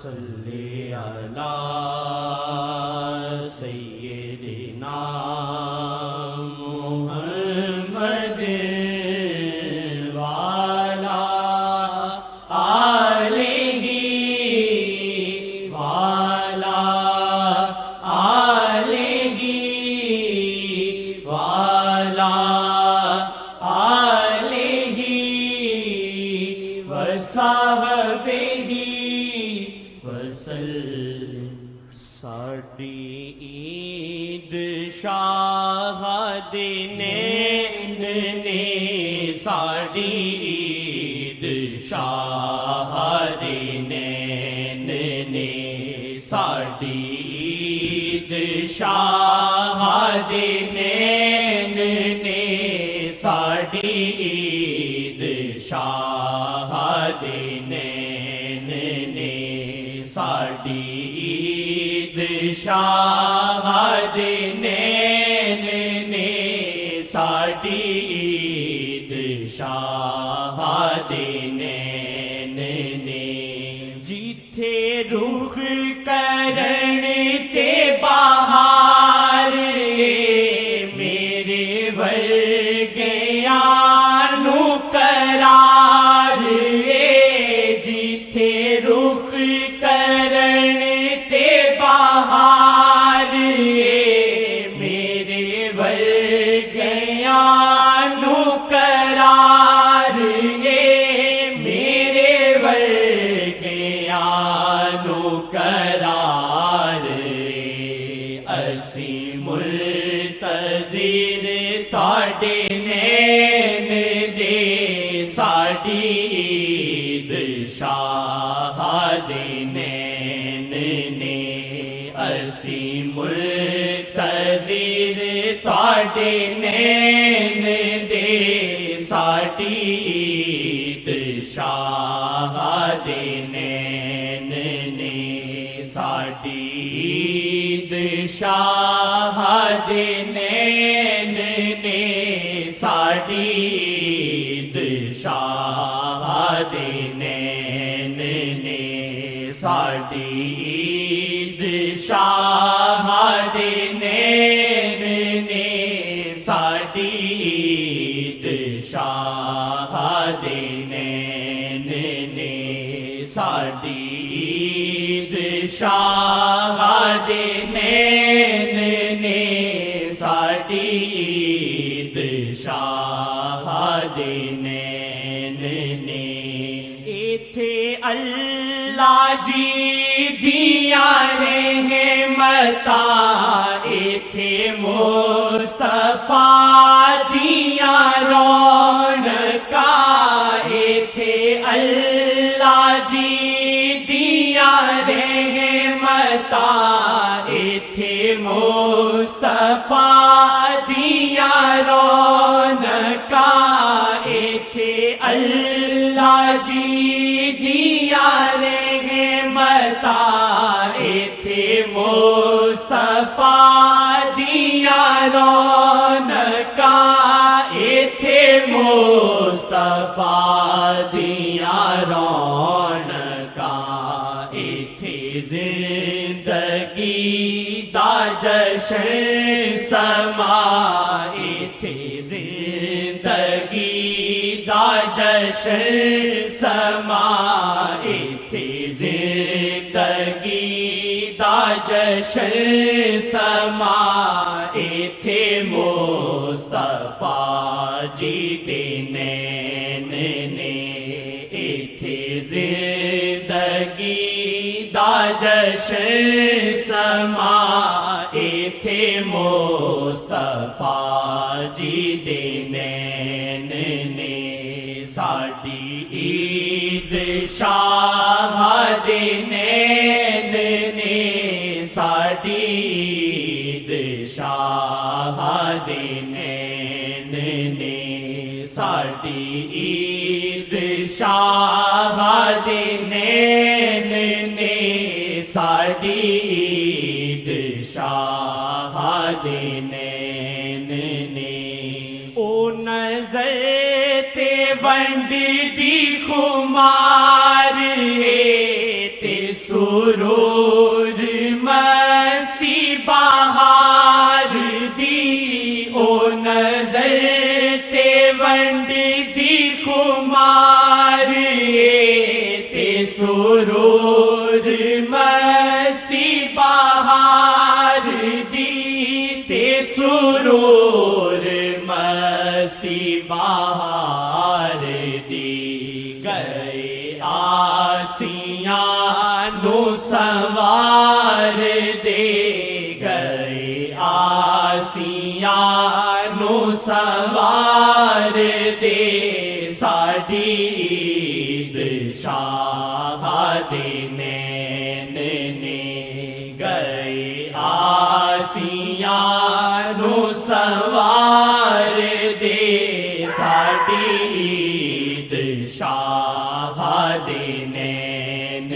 صلی علی سیدنا محمد وعلی آلہ وعلی آلہ وعلی آلہ وصحبہ وسلم۔ ساڈی عید شاہد نین نے، ساڈی عید شاہد نین نے، ساڈی عید شاہد نین نے، ساڈی عید شاہد نین نے، ساڈی عید شاہد نین نے، ساڈی عید شاہد نین نے۔ جتھے رخ کرن تے بہار میرے ورگیاں نو قرار، جتھے رخ کرن تے بہار میرے ورگیاں نو قرار، میرے ورگیاں نو قرار، اسی منتظر تہاڈے نین دے، ساڈی عید شاہد نین نے، اسی منتظر تہاڈے نین دے، ساڈی عید شاہد نین نے، ساڈی عید شاہد نین نے، ساڈی عید شاہد نین نے، ساڈی عید شاہد نین نے، ساڈی عید شاہد نین نے، ساڈی عید شاہد نین نے، ساڈی عید شاہد نین نے۔ ایتھے اللہ جی دیاں رحمتاں، ایتھے مصطفیٰ دیاں رونقاں، ایتھے اللہ جی دیاں رحمتاں، ایتھے مصطفیٰ دیاں رونقاں، ایتھے اللہ جی دیاں رحمتاں، ایتھے مصطفیٰ دیاں رونقاں، ایتھے مصطفیٰ دیاں رونقاں، ایتھے زندگی دا جشن سما، ایتھے زندگی دا جشن سما، ایتھے زندگی دا جشن سما، ایتھے مصطفیٰ جی دے نین نے، ایتھے زندگی دا جشن سما، ایتھے مصطفیٰ جی دے نین نے، ساڈی عید شاہد نین نے، ساڈی عید شاہد نین نے، ساڈی عید شاہد نین نے، ساڈی عید شاہد نین نے۔ او نظر تے ونڈ دی خمار تے سو سرور مستی بہار دی او نظر تے ونڈ دی خمار تے سرور مستی بہار دی تے سرور مستی بہار دی گئے آسیاں نو سوار دے گئے آسیاں نو سوار دے ساڈی عید شاہ دے نین نے گئے آسیاں نو سوار دے ساڈی عید شاہ دے نین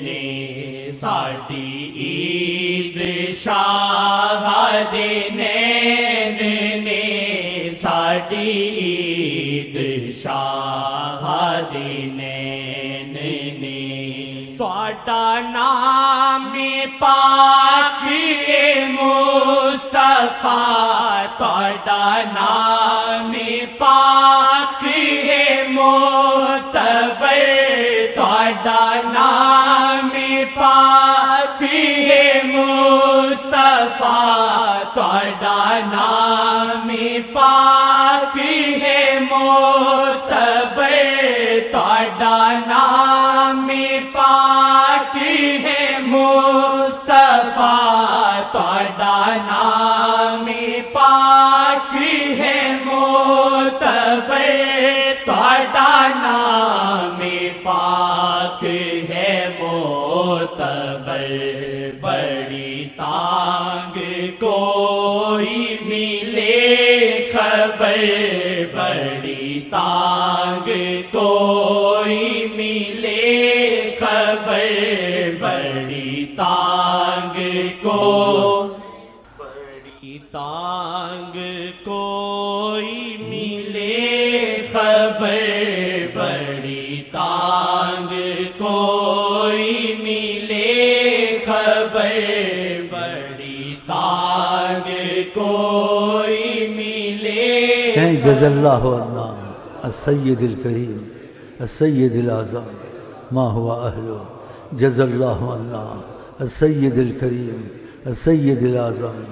نے ساڈی عید شاہ دے نین نے ساڈی عید شاہ دے نین نے تہاڈا نام پاک اے مصطفیٰ تہاڈا نام پاک اے معتبر تہاڈا نام پاک اے مصطفیٰ تہاڈا نام پاک اے معتبر تہاڈا نام پاک اے مصطفیٰ تہاڈا نام پاک اے معتبر تہاڈا نام پاک ہے معتبر بڑی تانگ کوئی ملے خبر بڑی تانگ کوئی ملے خبر بڑی تانگ کو بڑی تانگ کوئی ملے خبر بڑی تانگ کوئی ملے خبر بڑی تانگ کوئی ملے جزا اللہ عنا السید الکریم السید الاعظم ما هو اہلو جزا اللہ عنا السید الکریم السید الاعظم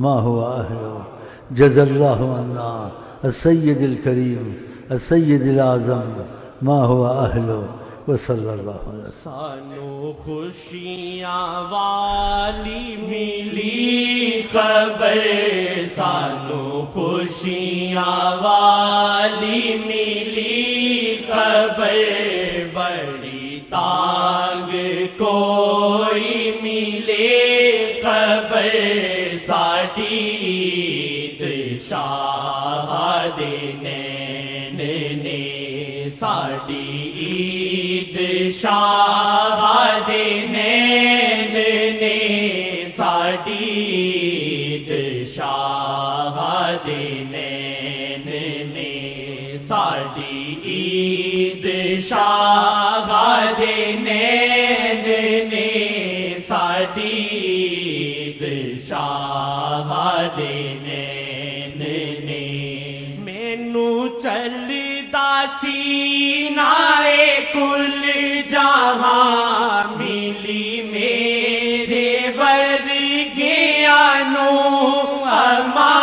ما هو اہلو جزا اللہ عنا السید الکریم السید الاعظم ما هو اہلو وصلی اللہ علیہ وسلم سانو خوشیاں والی ملی خبر سانو خوشیاں والی ملی خبر بڑی تانگ کوئی ملے خبر ساڈی عید شاہ دے نین نے ساڈی عید شاہ دے نین نے ساڈی عید شاہ دے نین نے ساڈی عید شاہ دے نین نے ساڈی عید شاہ دے نین نے مینو چلدا سینہ اے کل جہاں ملی میرے ورگیاں نو اما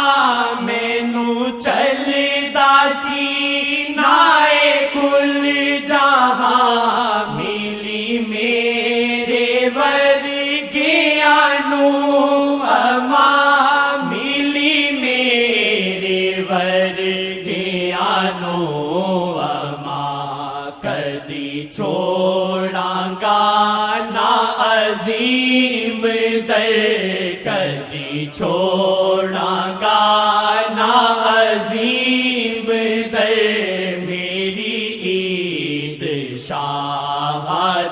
مینو چلدا سینہ اے کل جہاں ملی میرے ورگیاں نو اما ملی میرے ورگیاں نو کدی چھوڑاں گا نا عظیم در کدی چھوڑاں گا نا عظیم در میری عید شاہ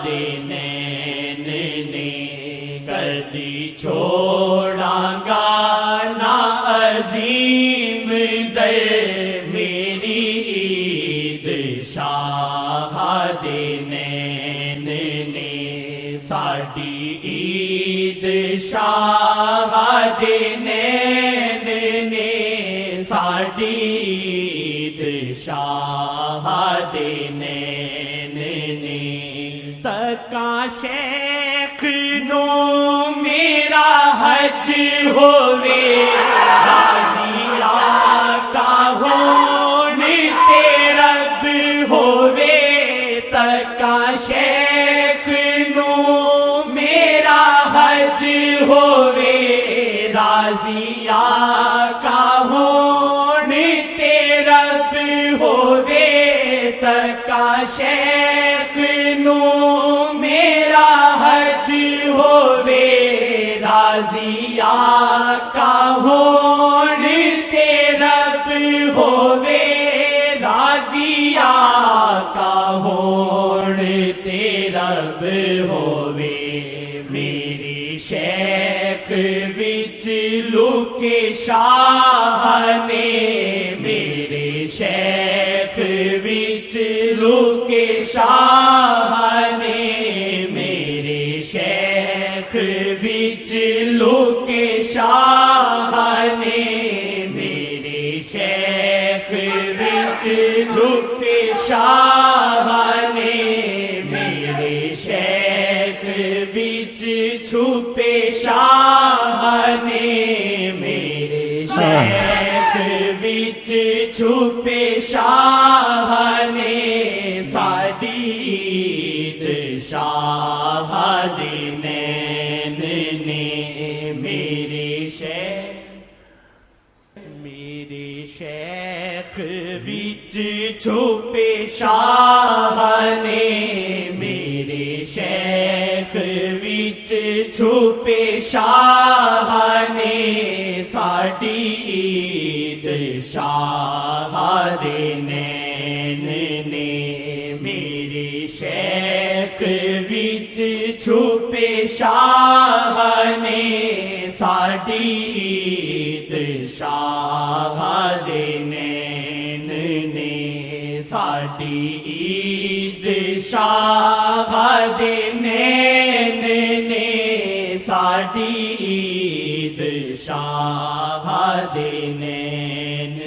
دے نین نے کدی چھوڑاں گا نا عظیم در میری عید شاہ دے نین نے ساڈی عید شاہ دے نین نے ساڈی عید شاہ دے نین نے تکا شیخ نو میرا حج ہووے راضی آقا ہون تے رب ہووے تکا شیخ نو میرا حج ہووے راضی آقا ہون تے رب ہووے تکا شیخ نو میرا حج ہووے راضی آقا ہون تے رب ہووے راضی آقا ہون تے رب ہووے میری شیخ وچ لوکے شاہ نے میرے شیخ وچ لوکے شاہ نے میرے شیخ وچ لوکے شاہ نے میرے شیخ وچ چھپے شاہ نے میرے شیخ وچ چھپے شاہ نے میرے شیخ وچ چھپے شاہ نے ساڈی عید شاہ دے نین نے میرے شیخ وچ چھپے شاہ نے میرے شیخ وچ چھپے شاہ نے ساڈی عید شاہ دے نین نے میرے شیخ وچ چھپے شاہ نے ساڈی عید شاہ دے نین نے ساڈی عید شاہ دے نین نے ساڈی عید شاہ دے نین